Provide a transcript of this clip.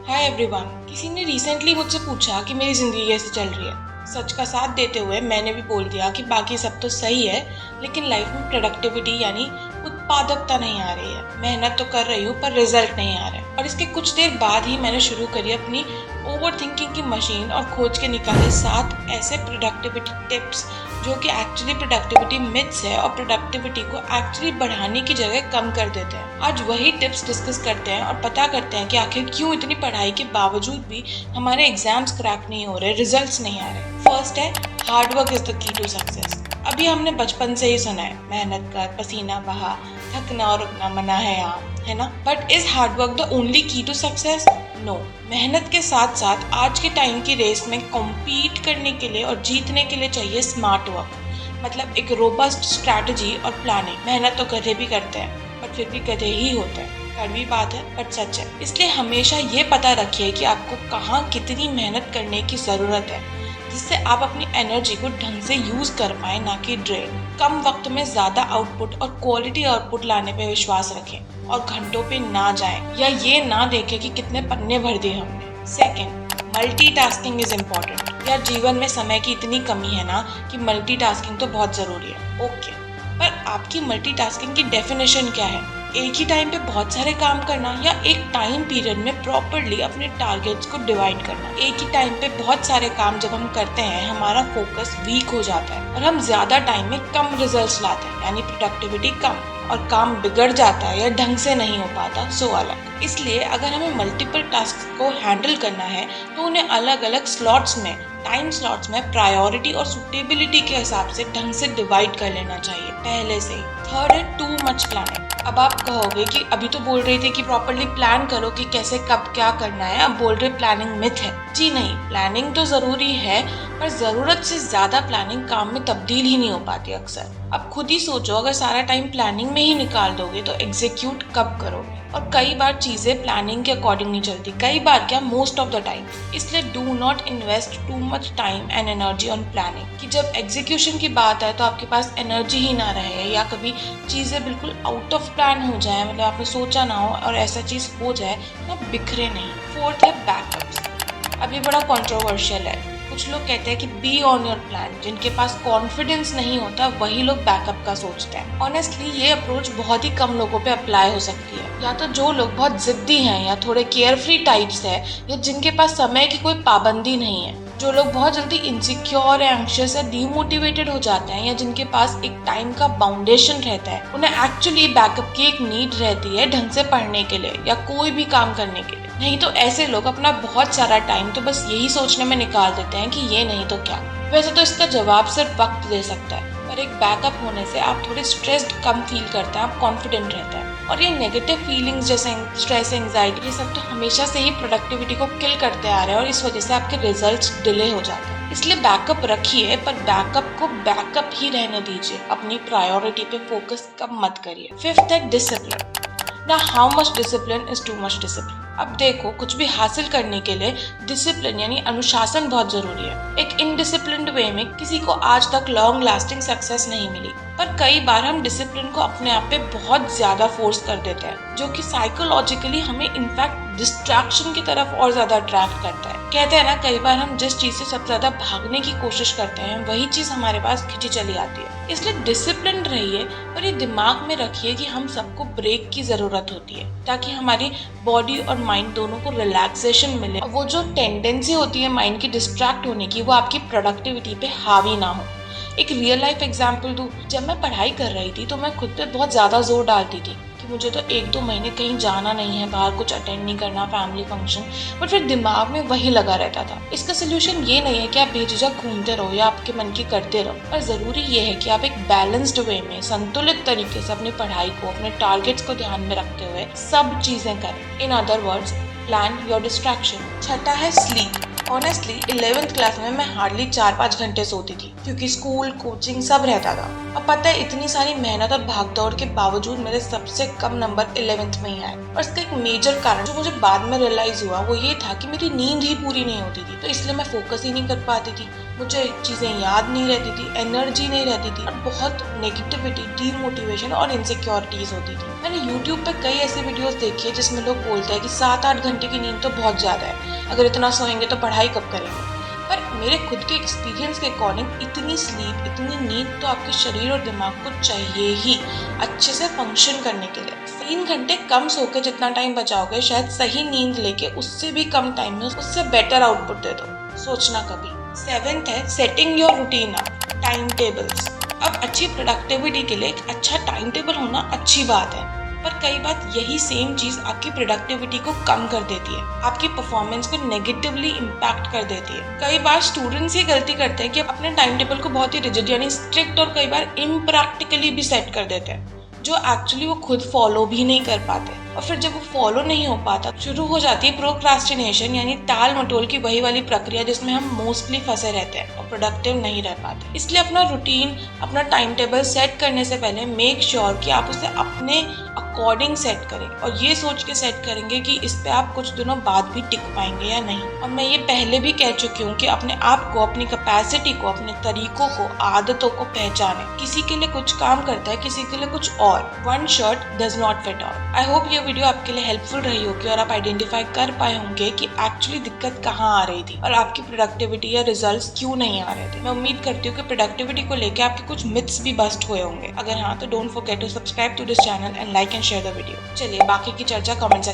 Hi everyone. किसी ने recently मुझसे पूछा कि मेरी ज़िंदगी कैसे चल रही है। सच का साथ देते हुए मैंने भी बोल दिया कि बाकी सब तो सही है, लेकिन लाइफ में प्रोडक्टिविटी यानी उत्पादकता नहीं आ रही है। मेहनत तो कर रही हूँ पर रिजल्ट नहीं आ रहा है। और इसके कुछ देर बाद ही मैंने शुरू करी अपनी ओवर थिंकिंग की मशीन और खोज के निकाले 7 ऐसे प्रोडक्टिविटी टिप्स जो कि एक्चुअली प्रोडक्टिविटी मिथ्स है और प्रोडक्टिविटी को एक्चुअली बढ़ाने की जगह कम कर देते हैं। आज वही टिप्स डिस्कस करते हैं और पता करते हैं कि आखिर क्यों इतनी पढ़ाई के बावजूद भी हमारे एग्जाम्स क्रैक नहीं हो रहे, रिजल्ट्स नहीं आ रहे। फर्स्ट है, hard work is the key to success. अभी हमने बचपन से ही सुना है, मेहनत कर, पसीना बहा, थकना और रुकना मना है यहाँ, है ना। But is hard work the only की टू सक्सेस? नो। मेहनत के साथ साथ आज के टाइम की रेस में कॉम्पीट करने के लिए और जीतने के लिए चाहिए स्मार्ट वर्क, मतलब एक रोबस्ट स्ट्रैटेजी और प्लानिंग। मेहनत तो गधे भी करते हैं बट फिर भी गधे ही होते हैं। कड़वी बात है बट सच है। इसलिए हमेशा ये पता रखिए कि आपको कहाँ कितनी मेहनत करने की जरूरत है, जिससे आप अपनी एनर्जी को ढंग से यूज कर पाए, ना कि ड्रेन। कम वक्त में ज्यादा आउटपुट और क्वालिटी आउटपुट लाने पे विश्वास रखें और घंटों पे ना जाएं या ये ना देखें कि कितने पन्ने भर दिए हमने। Second, multitasking is important. यार जीवन में समय की इतनी कमी है ना कि मल्टीटास्किंग तो बहुत जरूरी है। ओके, पर आपकी मल्टीटास्किंग की डेफिनेशन क्या है? एक ही टाइम पे बहुत सारे काम करना या एक टाइम पीरियड में प्रॉपरली अपने टारगेट्स को डिवाइड करना? एक ही टाइम पे बहुत सारे काम जब हम करते हैं हमारा फोकस वीक हो जाता है और हम ज्यादा टाइम में कम रिजल्ट्स लाते हैं, यानी प्रोडक्टिविटी कम, और काम बिगड़ जाता है या ढंग से नहीं हो पाता, सो अलग। इसलिए अगर हमें मल्टीपल टास्क को हैंडल करना है तो उन्हें अलग अलग स्लॉट्स में, टाइम स्लॉट्स में प्रायोरिटी और सुटेबिलिटी के हिसाब से ढंग से डिवाइड कर लेना चाहिए पहले से ही। थर्ड है, टू मच प्लानिंग। अब आप कहोगे कि अभी तो बोल रहे थे कि प्रॉपरली प्लान करो कि कैसे कब क्या करना है, अब बोल रहे प्लानिंग मिथ है। जी नहीं, प्लानिंग तो जरूरी है पर जरूरत से ज्यादा प्लानिंग काम में तब्दील ही नहीं हो पाती अक्सर। अब खुद ही सोचो, अगर सारा टाइम प्लानिंग में ही निकाल दोगे तो एग्जीक्यूट कब करोगे? और कई बार चीजें प्लानिंग के अकॉर्डिंग नहीं चलती, कई बार क्या, मोस्ट ऑफ द टाइम। इसलिए do not invest too much time and energy on planning कि जब एग्जीक्यूशन की बात है तो आपके पास एनर्जी ही ना रहे या कभी चीजें बिल्कुल आउट ऑफ प्लान हो जाए, मतलब आपने सोचा ना हो और ऐसा चीज हो जाए तो आप बिखरे नहीं। फोर्थ है, बैकअप्स। अब ये बड़ा कंट्रोवर्शियल है। कुछ लोग कहते हैं कि बी ऑन योर प्लान। जिनके पास कॉन्फिडेंस नहीं होता वही लोग बैकअप का सोचते हैं। ऑनेस्टली ये अप्रोच बहुत ही कम लोगों पे अप्लाई हो सकती है। या तो जो लोग बहुत जिद्दी हैं या थोड़े केयरफ्री टाइप्स है या जिनके पास समय की कोई पाबंदी नहीं है, जो लोग बहुत जल्दी इनसिक्योर या एंग्शियस या डीमोटिवेटेड हो जाते हैं या जिनके पास एक टाइम का बाउंडेशन रहता है, उन्हें एक्चुअली बैकअप की एक नीड रहती है ढंग से पढ़ने के लिए या कोई भी काम करने के लिए। नहीं तो ऐसे लोग अपना बहुत सारा टाइम तो बस यही सोचने में निकाल देते हैं कि ये नहीं तो क्या। वैसे तो इसका जवाब सिर्फ वक्त दे सकता है, पर एक बैकअप होने से आप थोड़े स्ट्रेस्ड कम फील करते हैं, आप कॉन्फिडेंट रहते हैं। और ये नेगेटिव फीलिंग्स जैसे स्ट्रेस, एंजाइटी, ये सब तो हमेशा से ही प्रोडक्टिविटी को किल करते आ रहे हैं और इस वजह से आपके रिजल्ट्स डिले हो जाते हैं। इसलिए बैकअप रखिए, पर बैकअप को बैकअप ही रहने दीजिए, अपनी प्रायोरिटी पे फोकस कम मत करिए। फिफ्थ है, डिसिप्लिन। ना how much discipline is too much discipline. अब देखो, कुछ भी हासिल करने के लिए डिसिप्लिन यानी अनुशासन बहुत जरूरी है। एक इनडिसिप्लिन्ड वे में किसी को आज तक लॉन्ग लास्टिंग सक्सेस नहीं मिली, पर कई बार हम डिसिप्लिन को अपने आप पे बहुत ज्यादा फोर्स कर देते हैं, जो कि साइकोलॉजिकली हमें इनफैक्ट डिस्ट्रैक्शन की तरफ और ज्यादा अट्रैक्ट करता है। कहते हैं ना, कई बार हम जिस चीज से सबसे ज्यादा भागने की कोशिश करते हैं वही चीज हमारे पास खिंची चली आती है। इसलिए डिसिप्लिन रहिए, पर ये दिमाग में रखिए कि हम सबको ब्रेक की जरूरत होती है ताकि हमारी बॉडी और माइंड दोनों को रिलैक्सेशन मिले। वो जो टेंडेंसी होती है माइंड की डिस्ट्रैक्ट होने की, वो आपकी प्रोडक्टिविटी पे हावी ना हो। एक रियल लाइफ एग्जांपल दूं, जब मैं पढ़ाई कर रही थी तो मैं खुद पे बहुत ज्यादा जोर डालती थी कि मुझे तो 1-2 महीने कहीं जाना नहीं है, बाहर कुछ अटेंड नहीं करना, फैमिली फंक्शन, बट फिर दिमाग में वही लगा रहता था। इसका सोल्यूशन ये नहीं है कि आप बेझिझक घूमते रहो या आपके मन की करते रहो, पर जरूरी ये है कि आप एक बैलेंस्ड वे में, संतुलित तरीके से अपनी पढ़ाई को, अपने टारगेट्स को ध्यान में रखते हुए सब चीजें करें। In other words, plan your distraction. छठा है, स्लीप। ऑनेस्टली 11th क्लास में मैं हार्डली 4-5 घंटे सोती थी क्योंकि स्कूल, कोचिंग सब रहता था। अब पता है, इतनी सारी मेहनत और भागदौड़ के बावजूद मेरे सबसे कम नंबर 11th में ही आए। और इसका एक मेजर कारण जो मुझे बाद में रियलाइज हुआ वो ये था कि मेरी नींद ही पूरी नहीं होती थी, तो इसलिए मैं फोकस ही नहीं कर पाती थी। मुझे चीज़ें याद नहीं रहती थी, एनर्जी नहीं रहती थी और बहुत नेगेटिविटी, डीमोटिवेशन और इनसिक्योरिटीज होती थी। मैंने यूट्यूब पे कई ऐसे वीडियोस देखे जिसमें लोग बोलते हैं कि 7-8 घंटे की नींद तो बहुत ज़्यादा है, अगर इतना सोएंगे तो पढ़ाई कब करेंगे। पर मेरे खुद के एक्सपीरियंस के अकॉर्डिंग इतनी स्लीप, इतनी नींद तो आपके शरीर और दिमाग को चाहिए ही अच्छे से फंक्शन करने के लिए। 3 घंटे कम सो के जितना टाइम बचाओगे, शायद सही नींद लेके उससे भी कम टाइम में उससे बेटर आउटपुट दे दो, सोचना कभी। 7th है setting your routine up, time tables. अब अच्छी प्रोडक्टिविटी के लिए एक अच्छा टाइम टेबल होना अच्छी बात है, पर कई बार यही सेम चीज आपकी प्रोडक्टिविटी को कम कर देती है, आपकी परफॉर्मेंस को नेगेटिवली इम्पैक्ट कर देती है। कई बार स्टूडेंट्स ये गलती करते हैं कि अपने टाइम टेबल को बहुत ही रिजिड यानी स्ट्रिक्ट और कई बार इम्प्रैक्टिकली भी सेट कर देते हैं, जो एक्चुअली वो खुद फॉलो भी नहीं कर पाते। और फिर जब वो फॉलो नहीं हो पाता, शुरू हो जाती है प्रोक्रास्टिनेशन यानी टाल मटोल की वही वाली प्रक्रिया जिसमें हम मोस्टली फंसे रहते हैं और प्रोडक्टिव नहीं रह पाते। इसलिए अपना रूटीन, अपना टाइम टेबल सेट करने से पहले मेक श्योर कि आप उसे अपने अकॉर्डिंग सेट करें और ये सोच के सेट करेंगे कि इस पे आप कुछ दिनों बाद भी टिक पाएंगे या नहीं। और मैं ये पहले भी कह चुकी हूँ कि अपने आप को, अपनी कैपेसिटी को, अपने तरीकों को, आदतों को पहचानें। किसी के लिए कुछ काम करता है, किसी के लिए कुछ और। One shirt does not fit all. I hope ये वीडियो आपके लिए हेल्पफुल रही होगी और आप आइडेंटिफाई कर पाए होंगे कि एक्चुअली दिक्कत कहाँ आ रही थी और आपकी प्रोडक्टिविटी या रिजल्ट्स क्यों नहीं आ रहे थे। मैं उम्मीद करती हूँ कि प्रोडक्टिविटी को लेकर आपके कुछ मिथ्स भी बस्ट हुए होंगे। अगर हाँ, तो don't forget to subscribe to this channel and like and share the video. चलिए बाकी की चर्चा कमेंट